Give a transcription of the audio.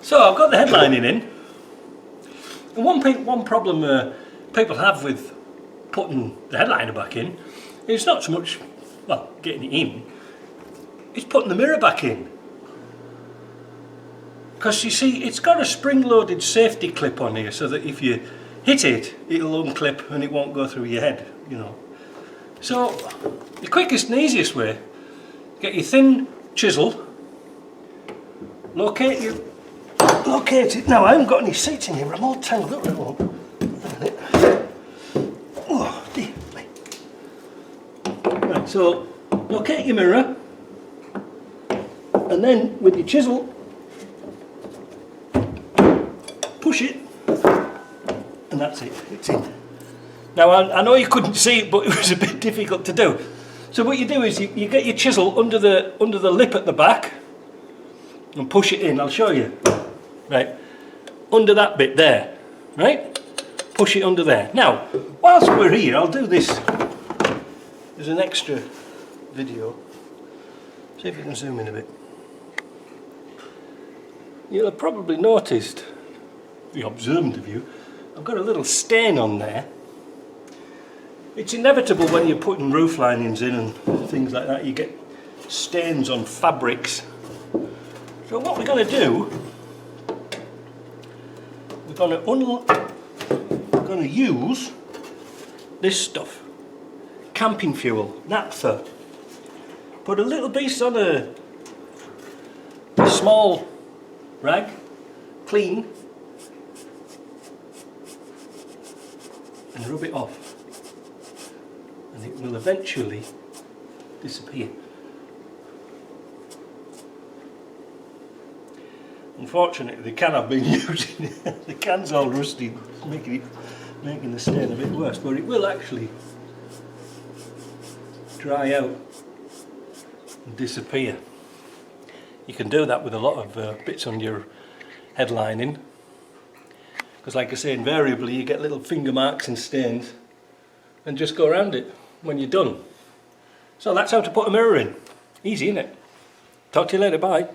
So I've got the headlining in, and one problem people have with putting the headliner back in is not so much, well, getting it in, it's putting the mirror back in. Because you see, it's got a spring-loaded safety clip on here so that if you hit it, it'll unclip and it won't go through your head, you know. So the quickest and easiest way, get your thin chisel, locate it. Now I haven't got any seats in here, I'm all tangled up at the moment. Oh dear me. Right, so locate your mirror, and then with your chisel, push it, and that's it, it's in. Now I know you couldn't see it, but it was a bit difficult to do. So what you do is you get your chisel under the lip at the back and push it in. I'll show you. Right, under that bit there, right? Push it under there. Now, whilst we're here, I'll do this. There's an extra video. See if you can zoom in a bit. You'll have probably noticed, the observant of you, I've got a little stain on there. It's inevitable when you're putting roof linings in and things like that, you get stains on fabrics. So what we're going to do, we're going to use this stuff, camping fuel, naphtha. Put a little piece on a small rag, clean, and rub it off, and it will eventually disappear. Unfortunately, the can I've been using, the can's all rusty, making the stain a bit worse, but it will actually dry out and disappear. You can do that with a lot of bits on your headlining, because like I say, invariably you get little finger marks and stains, and just go around it when you're done. So that's how to put a mirror in. Easy, isn't it? Talk to you later, bye.